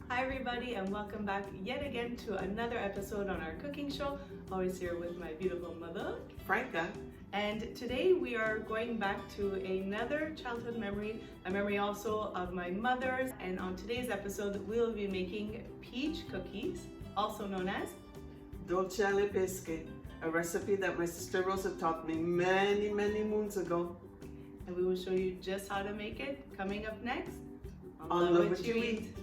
Hi everybody and welcome back yet again to another episode on our cooking show. Always here with my beautiful mother, Franca. And today we are going back to another childhood memory, a memory also of my mother's. And on today's episode, we'll be making peach cookies, also known as Dolce alle pesche, a recipe that my sister Rosa taught me many moons ago. And we will show you just how to make it coming up next On Love What You Eat.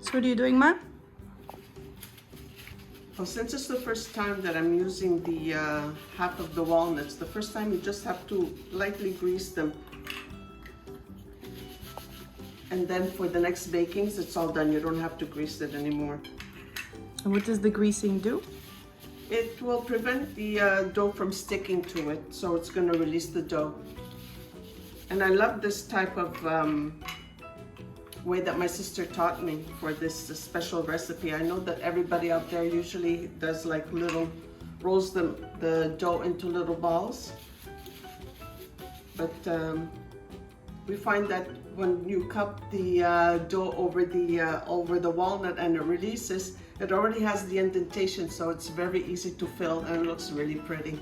So what are you doing, Ma? Well, since it's the first time that I'm using the half of the walnuts, the first time you just have to lightly grease them. And then for the next bakings, it's all done. You don't have to grease it anymore. And what does the greasing do? It will prevent the dough from sticking to it, so it's going to release the dough. And I love this type of way that my sister taught me for this special recipe. I know that everybody out there usually does like rolls the dough into little balls. But we find that when you cup the dough over the walnut and it releases, it already has the indentation, so it's very easy to fill and it looks really pretty.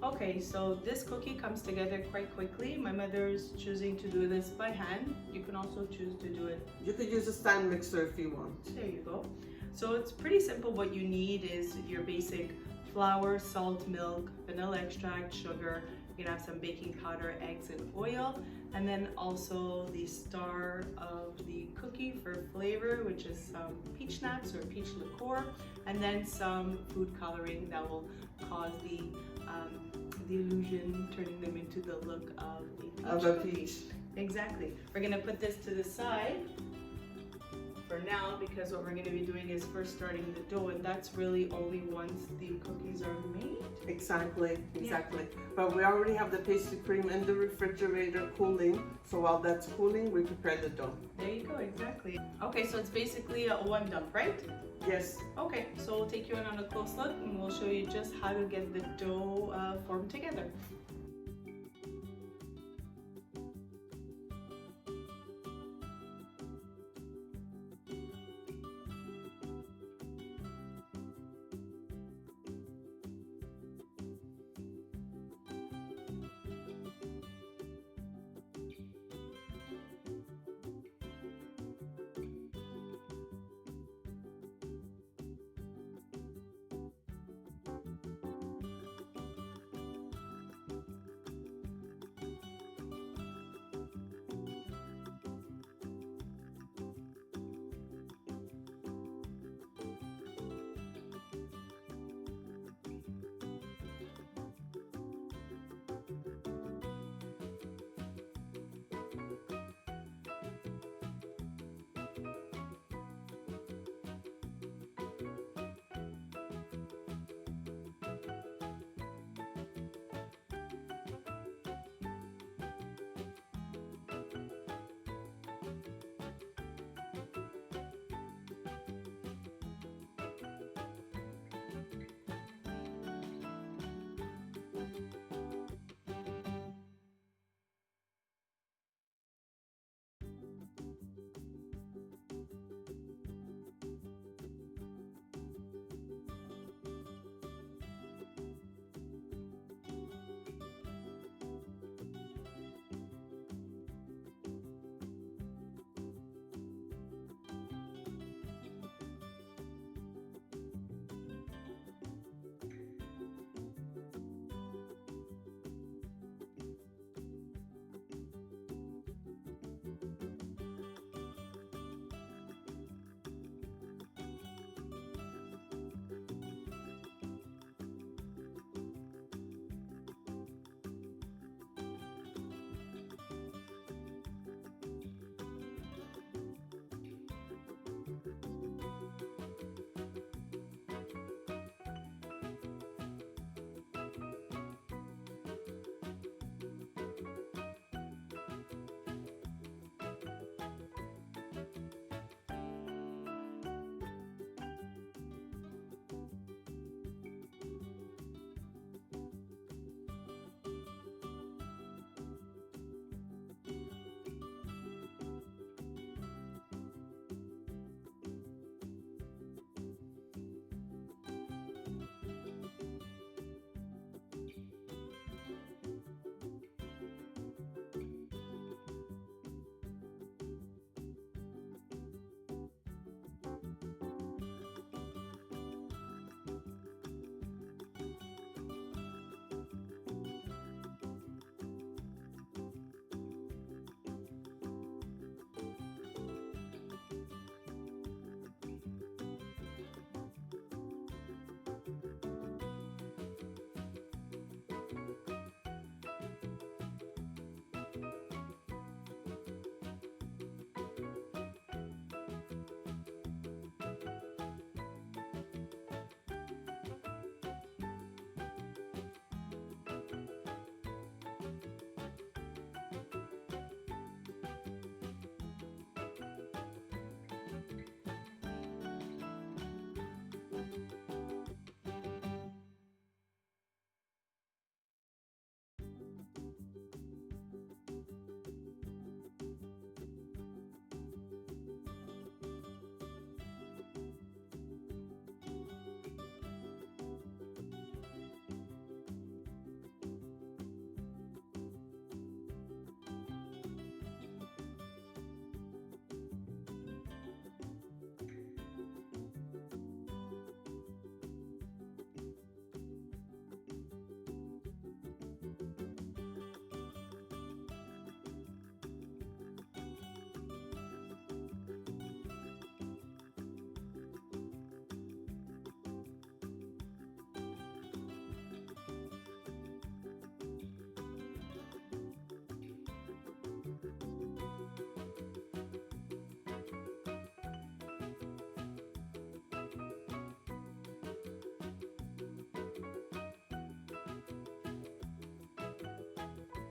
Okay, so this cookie comes together quite quickly. My mother's choosing to do this by hand. You can also choose to do it. You could use a stand mixer if you want. There you go. So it's pretty simple. What you need is your basic flour, salt, milk, vanilla extract, sugar. You can have some baking powder, eggs, and oil. And then also the star of the cookie for flavor, which is some peach nuts or peach liqueur, and then some food coloring that will cause the illusion, turning them into the look of a peach. Exactly. We're gonna put this to the side for now because what we're going to be doing is first starting the dough, and that's really only once the cookies are made. Exactly. But we already have the pastry cream in the refrigerator cooling, so while that's cooling we prepare the dough. There you go, exactly. Okay, so it's basically a one dump, right? Yes. Okay, so we'll take you in on a close look and we'll show you just how to get the dough formed together.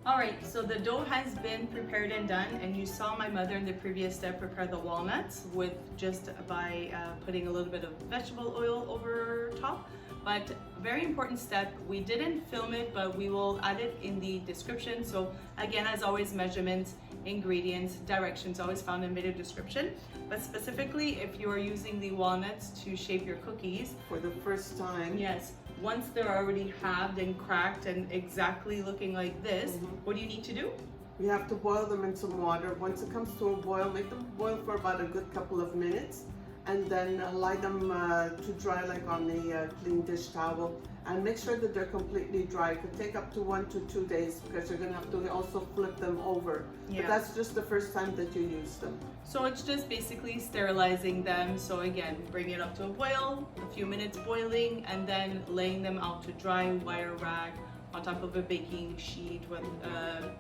All right, so the dough has been prepared and done, and you saw my mother in the previous step prepare the walnuts with just by putting a little bit of vegetable oil over top. But very important step, we didn't film it, but we will add it in the description. So again, as always, measurements, ingredients, directions always found in video description. But specifically, if you are using the walnuts to shape your cookies For the first time. yes, once they're already halved and cracked and exactly looking like this, what do you need to do? We have to boil them in some water. Once it comes to a boil, make them boil for about a good couple of minutes, and then allow them to dry like on a clean dish towel, and make sure that they're completely dry. It could take up to 1 to 2 days because you're gonna have to also flip them over. Yeah. But that's just the first time that you use them. So it's just basically sterilizing them. So again, bring it up to a boil, a few minutes boiling, and then laying them out to dry, wire rag on top of a baking sheet with a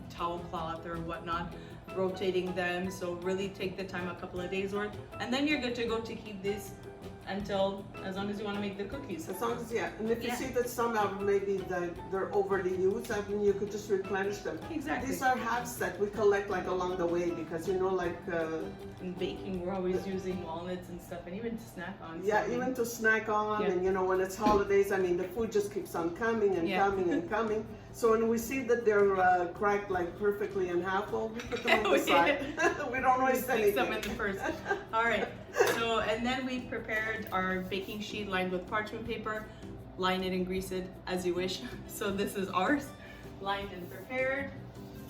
towel cloth or whatnot, rotating them. So really take the time, a couple of days worth, and then you're good to go to keep this until, as long as you want to make the cookies. As long as, yeah, and if you Yeah. see that some are maybe they're overly used, I mean, you could just replenish them. Exactly. These are halves that we collect like along the way because, you know, like, In baking, we're always using walnuts and stuff, and even to snack on. yeah, so even to snack on, Yeah. and you know, when it's holidays, I mean, the food just keeps on coming and Yeah. coming and coming. So when we see that they're cracked like perfectly in half, well, we put them on the side. We don't waste Stick some anything. in the first. All right. So, and then we prepared our baking sheet lined with parchment paper. Line it and grease it as you wish. So this is ours, lined and prepared.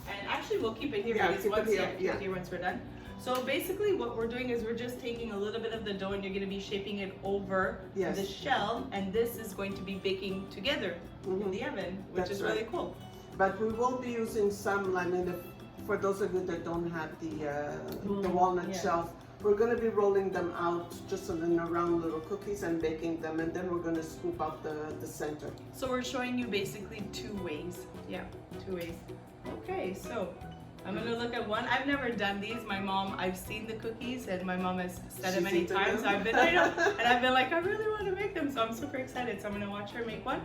And actually, we'll keep it here Yeah, because keep it once, here, keep yeah. it here once we're done. So basically, what we're doing is we're just taking a little bit of the dough, and you're going to be shaping it over Yes. the shell, and this is going to be baking together in the oven, which That's is really right. cool. But we will be using some, I mean, for those of you that don't have the walnut yeah. shells, we're going to be rolling them out just in round little cookies and baking them, and then we're going to scoop out the center. So we're showing you basically 2 ways. Yeah, 2 ways. Okay, so I'm gonna look at one. I've never done these. My mom, I've seen the cookies, and my mom has said it She's many eaten times. them. I've been, I know, and I've been like, I really want to make them, so I'm super excited. So I'm gonna watch her make one.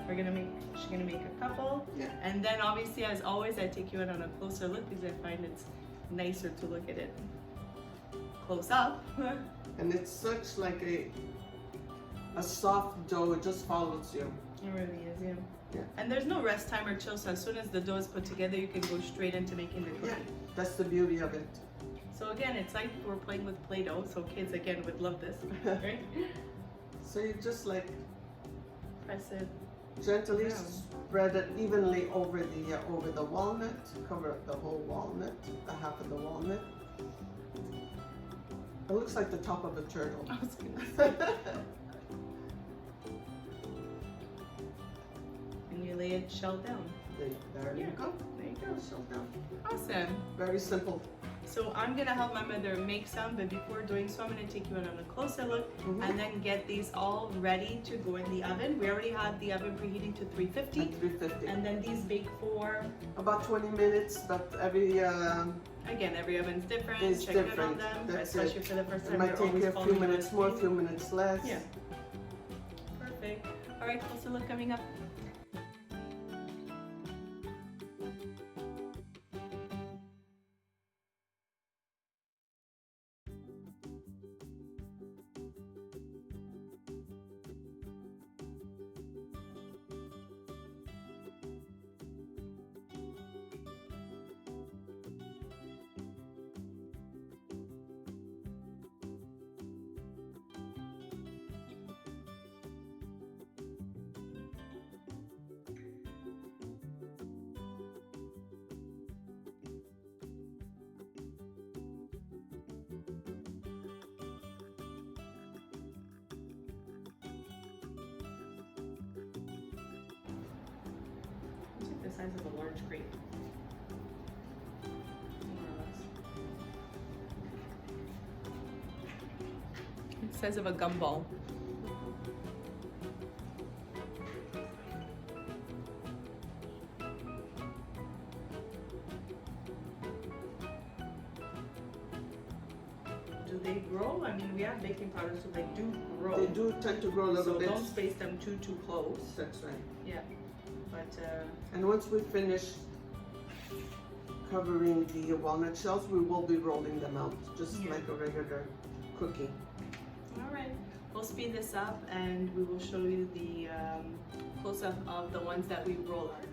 She's gonna make a couple, Yeah. and then obviously, as always, I take you in on a closer look because I find it's nicer to look at it close up. And it's such like a soft dough, it just follows you. It really is, yeah. Yeah. And there's no rest time or chill, so as soon as the dough is put together, you can go straight into making the cookie. Yeah, that's the beauty of it. So again, it's like we're playing with Play-Doh, so kids again would love this, right? So you just like Press it. gently Down. spread it evenly over the walnut, cover up the whole walnut, the half of the walnut. It looks like the top of a turtle. I was gonna say. And you lay it shell down. There you Yeah. go. There you go. Shell down. Awesome. Very simple. So I'm gonna help my mother make some, but before doing so, I'm gonna take you in on a closer look and then get these all ready to go in the oven. We already had the oven preheating to 350. At 350. And then these bake for, About 20 minutes, but every again, every oven's different. It's Check in on different. them, That's especially it. for the first it time. might you're take always you a following few the minutes more, a recipe. few minutes less. Yeah. Perfect. All right, closer look coming up. It's like the size of a large grape. More or less. It's the size of a gumball. Do they grow? I mean, we have baking powder, so they do grow. They do tend to grow a little So bit. don't space them too close. That's right. Yeah, but And once we finish covering the walnut shells, we will be rolling them out just Yeah. like a regular cookie. All right, we'll speed this up and we will show you the close-up of the ones that we roll out.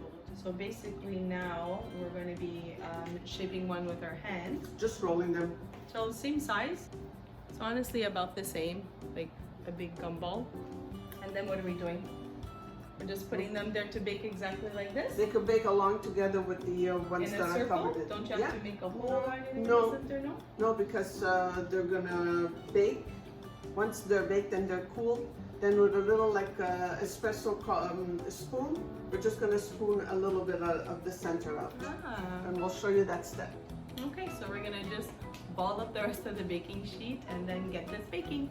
So basically now we're going to be shaping one with our hands. Just rolling them. So same size. So honestly about the same, like a big gumball. And then what are we doing? We're just putting them there to bake exactly like this? They could bake along together with the ones In that a I circle? covered it. Don't you have to make a hole or anything No. in the center, no? No, because they're gonna bake. Once they're baked and they're cool, then with a little like espresso spoon, we're just gonna spoon a little bit of the center out. Ah. And we'll show you that step. Okay, so we're gonna just ball up the rest of the baking sheet and then get this baking.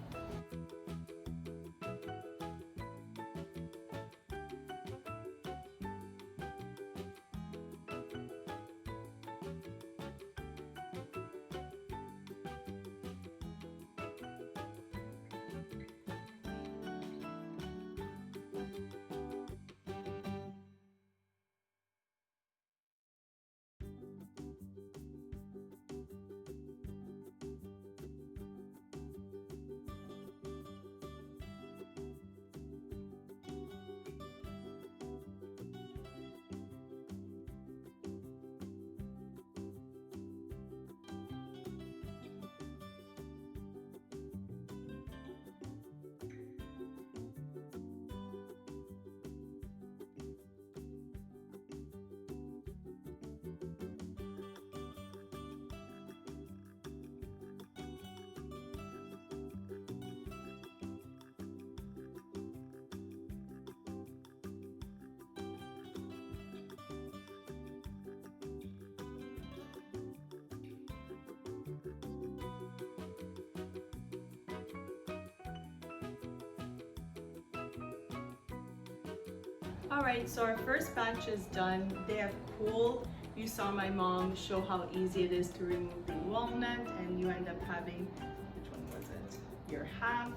Alright, so our first batch is done. They have cooled. You saw my mom show how easy it is to remove the walnut, and you end up having, which one was it? Your half.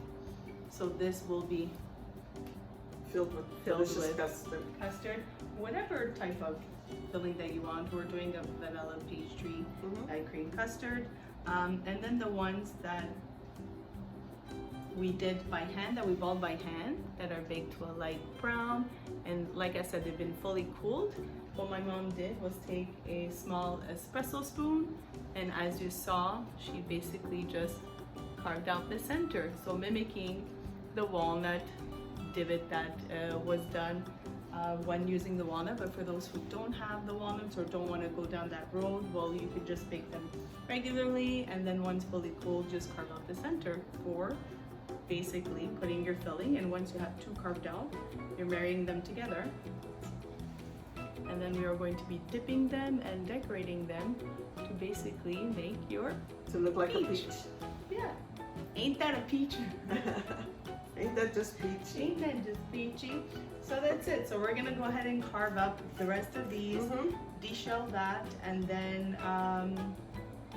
So this will be Filled with delicious custard. custard, whatever type of filling that you want. We're doing a vanilla pastry cream custard. And then the ones that we did by hand, that we balled by hand, that are baked to a light brown. And like I said, they've been fully cooled. What my mom did was take a small espresso spoon, and as you saw, she basically just carved out the center. So mimicking the walnut divot that was done when using the walnut. But for those who don't have the walnuts or don't want to go down that road, well, you could just bake them regularly, and then once fully cooled, just carve out the center for basically putting your filling. And once you have two carved out, you're marrying them together. And then we are going to be dipping them and decorating them to basically make your To look like peach. a peach. Yeah. Ain't that a peach? Ain't that just peachy? Ain't that just peachy? So that's it. So we're gonna go ahead and carve up the rest of these, deshell that, and then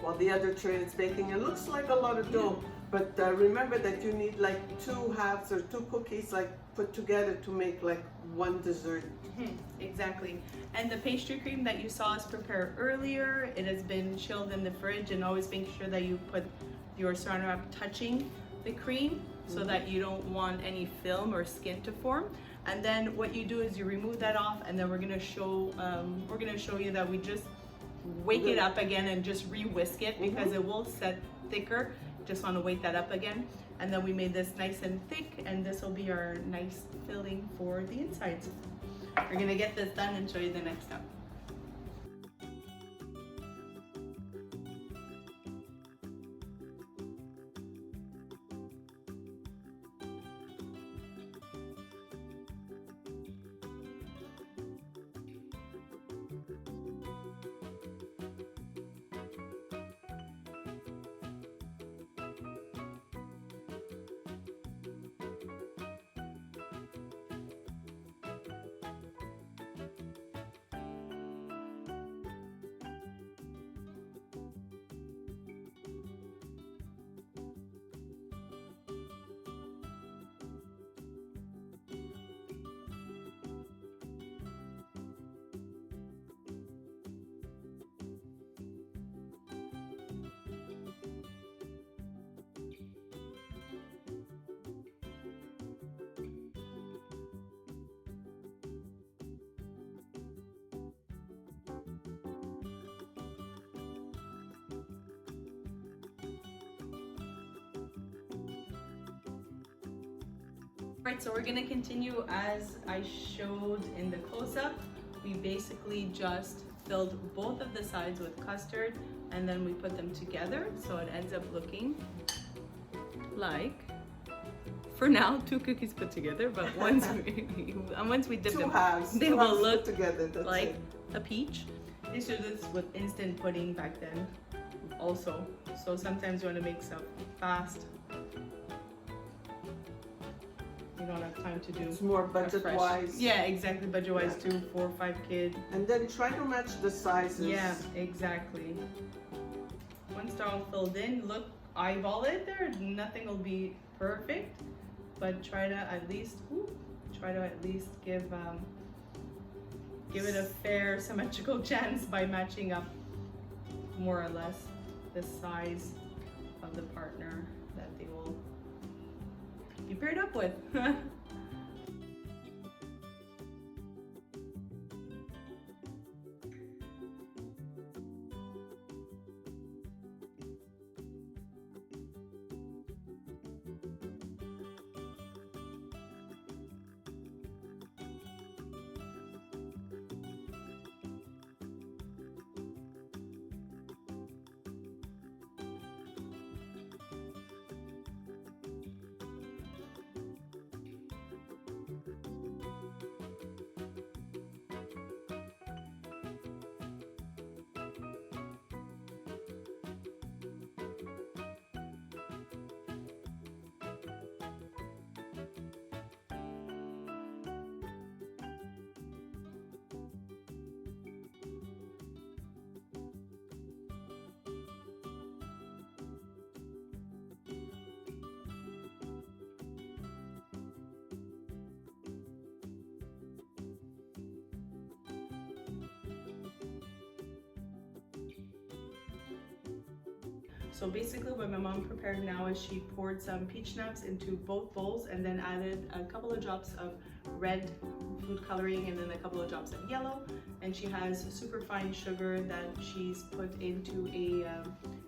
While the other tray is baking, it looks like a lot of dough, but remember that you need like 2 halves or 2 cookies like put together to make like one dessert. exactly. And the pastry cream that you saw us prepare earlier, it has been chilled in the fridge, and always make sure that you put your saran wrap touching the cream so that you don't want any film or skin to form. And then what you do is you remove that off, and then we're gonna show you that we just wake it up again and just re-whisk it, because it will set thicker. Just want to wake that up again. And then we made this nice and thick, and this will be our nice filling for the insides. We're gonna get this done and show you the next step. Alright, so we're gonna continue as I showed in the close-up. We basically just filled both of the sides with custard and then we put them together, so it ends up looking like, for now, 2 cookies put together, but once we dip them, they will look together, like a peach. I used to do this with instant pudding back then also, so sometimes you want to make stuff fast. You don't have time to do. It's more budget-wise. Yeah, exactly, budget-wise too, 4 or 5 kids. And then try to match the sizes. Yeah, exactly. Once they're all filled in, look, eyeball it there. Nothing will be perfect, but try to at least give it a fair symmetrical chance by matching up more or less the size of the partner that they will be paired up with. So basically what my mom prepared now is she poured some peach nuts into both bowls and then added a couple of drops of red food coloring and then a couple of drops of yellow. And she has super fine sugar that she's put into a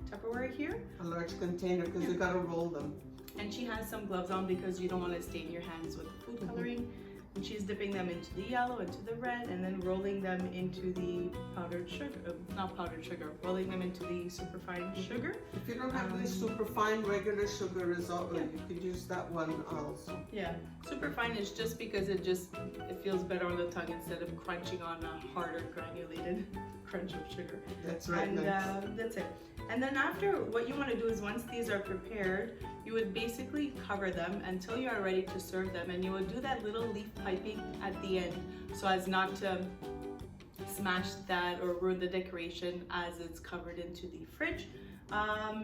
Tupperware here. A large container because you gotta roll them. And she has some gloves on because you don't want to stain your hands with the food coloring. And she's dipping them into the yellow, into the red, and then rolling them into the powdered sugar, not powdered sugar, rolling them into the superfine sugar. If you don't have the superfine, regular sugar is all right. You could use that one also. Yeah, superfine is just because it feels better on the tongue instead of crunching on a harder granulated crunch of sugar. That's right. And that's it. And then after, what you want to do is once these are prepared, you would basically cover them until you are ready to serve them, and you would do that little leaf piping at the end so as not to smash that or ruin the decoration as it's covered into the fridge.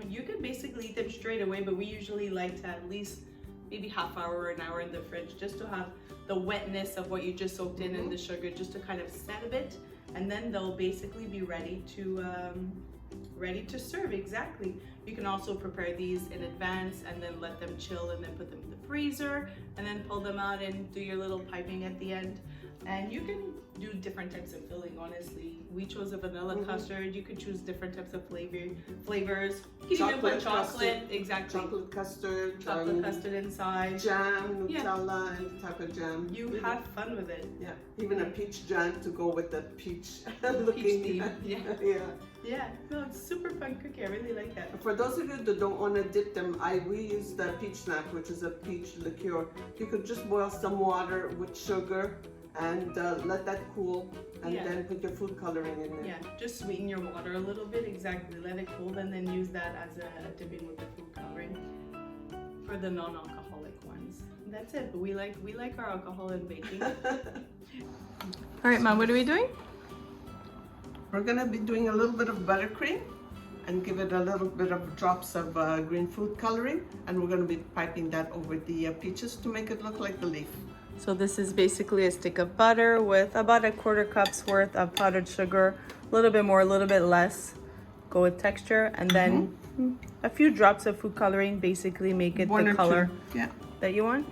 You could basically eat them straight away, but we usually like to at least maybe half hour or an hour in the fridge just to have the wetness of what you just soaked in the sugar just to kind of set a bit, and then they'll basically be ready to serve. Exactly. You can also prepare these in advance and then let them chill and then put them in the freezer and then pull them out and do your little piping at the end. And you can do different types of filling, honestly. We chose a vanilla custard. You could choose different types of flavors. You can even put chocolate. Exactly. Chocolate custard. Chocolate custard inside. Jam, Nutella, and type of jam. You have fun with it. Yeah. Even a peach jam to go with the peach looking. Peach theme. Yeah. Yeah. Yeah. No, it's super fun cookie. I really like that. For those of you that don't want to dip them, we use the peach snap, which is a peach liqueur. You could just boil some water with sugar and let that cool, and then put your food coloring in there. Yeah, just sweeten your water a little bit, exactly. Let it cool, and then use that as a dipping with the food coloring for the non-alcoholic ones. That's it. But we like our alcohol in baking. All right, Mom, what are we doing? We're gonna be doing a little bit of buttercream and give it a little bit of drops of green food coloring, and we're gonna be piping that over the peaches to make it look like the leaf. So this is basically a stick of butter with about a 1/4 cup's worth of powdered sugar, a little bit more, a little bit less. Go with texture, and then a few drops of food coloring, basically make it the color that you want.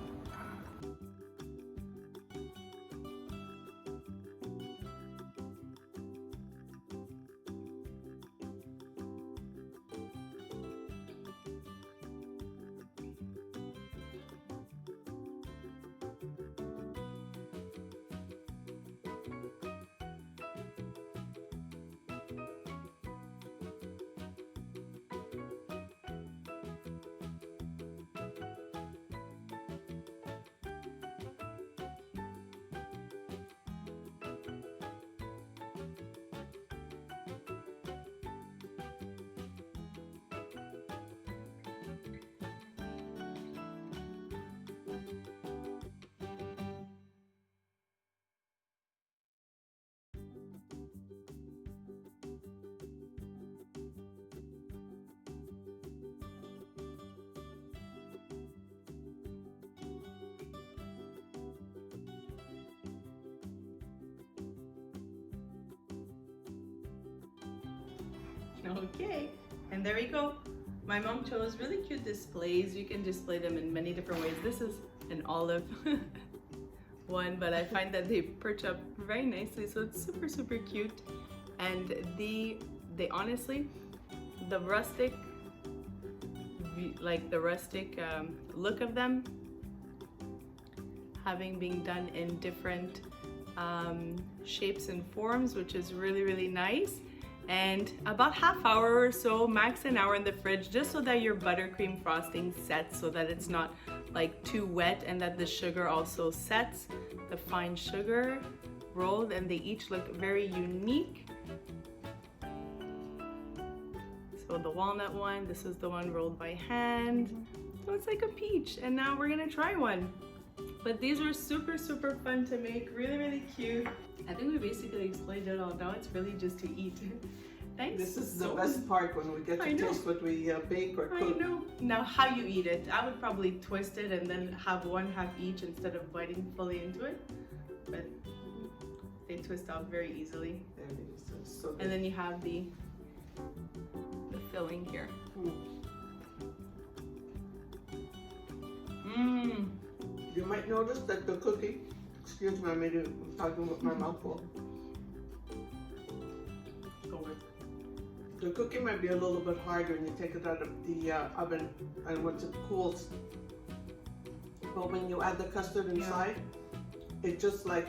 Okay, and there we go. My mom chose really cute displays. You can display them in many different ways. This is an olive one, but I find that they perch up very nicely, so it's super, super cute. And they honestly, the rustic, look of them, having been done in different shapes and forms, which is really, really nice. And about half hour or so, max an hour in the fridge, just so that your buttercream frosting sets, so that it's not like too wet, and that the sugar also sets, the fine sugar rolled, and they each look very unique. So the walnut one, this is the one rolled by hand. So it's like a peach, and now we're gonna try one. But these were super, super fun to make, really, really cute. I think we basically explained it all. Now it's really just to eat. Thanks. This is the best part, when we get to taste what we bake or cook. I know. Now how you eat it, I would probably twist it and then have one half each instead of biting fully into it. But they twist out very easily. There it is. It's so good. And then you have the filling here. Mmm. You might notice that the cookie, excuse me, I'm talking with my mouth full. The cookie might be a little bit harder when you take it out of the oven and once it cools. But when you add the custard inside, it just like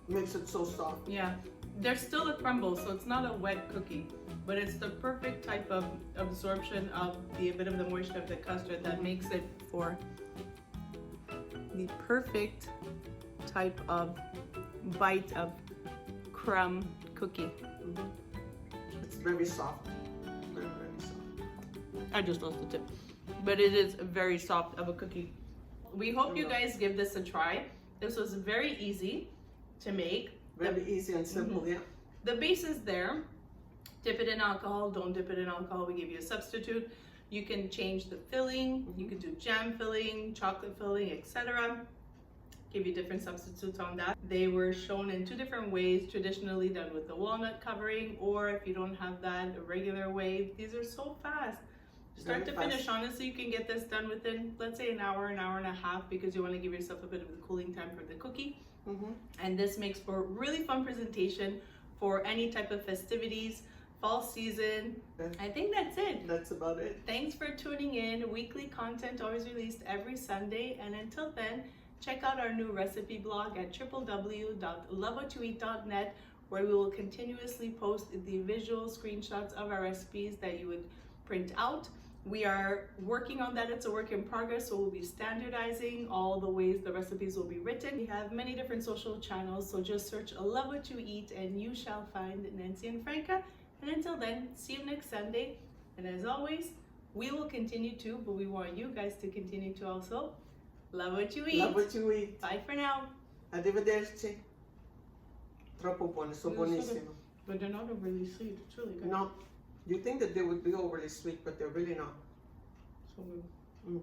makes it so soft. Yeah, there's still a crumble, so it's not a wet cookie, but it's the perfect type of absorption of a bit of the moisture of the custard that makes it for the perfect type of bite of crumb cookie. It's very soft. Very, very soft. I just lost the tip. But it is very soft of a cookie. We hope you guys give this a try. This was very easy to make. Very easy and simple, yeah. The base is there. Dip it in alcohol, don't dip it in alcohol, we give you a substitute. You can change the filling, you can do jam filling, chocolate filling, etc. Give you different substitutes on that. They were shown in two different ways, traditionally done with the walnut covering, or if you don't have that, a regular way. These are so fast. Start to finish, honestly, you can get this done within, let's say, an hour and a half, because you want to give yourself a bit of the cooling time for the cookie. And this makes for really fun presentation for any type of festivities, fall season. I think that's it. That's about it. Thanks for tuning in. Weekly content always released every Sunday. And until then, check out our new recipe blog at www.lovewhatyoueat.net, where we will continuously post the visual screenshots of our recipes that you would print out. We are working on that. It's a work in progress, so we'll be standardizing all the ways the recipes will be written. We have many different social channels, so just search Love What You Eat and you shall find Nancy and Franca. And until then, see you next Sunday. And as always, we will continue to, but we want you guys to continue to also love what you eat. Love what you eat. Bye for now. Arrivederci. Troppo buone, so buonissimo. But they're not overly sweet. It's really good. No. You think that they would be overly sweet, but they're really not. So good.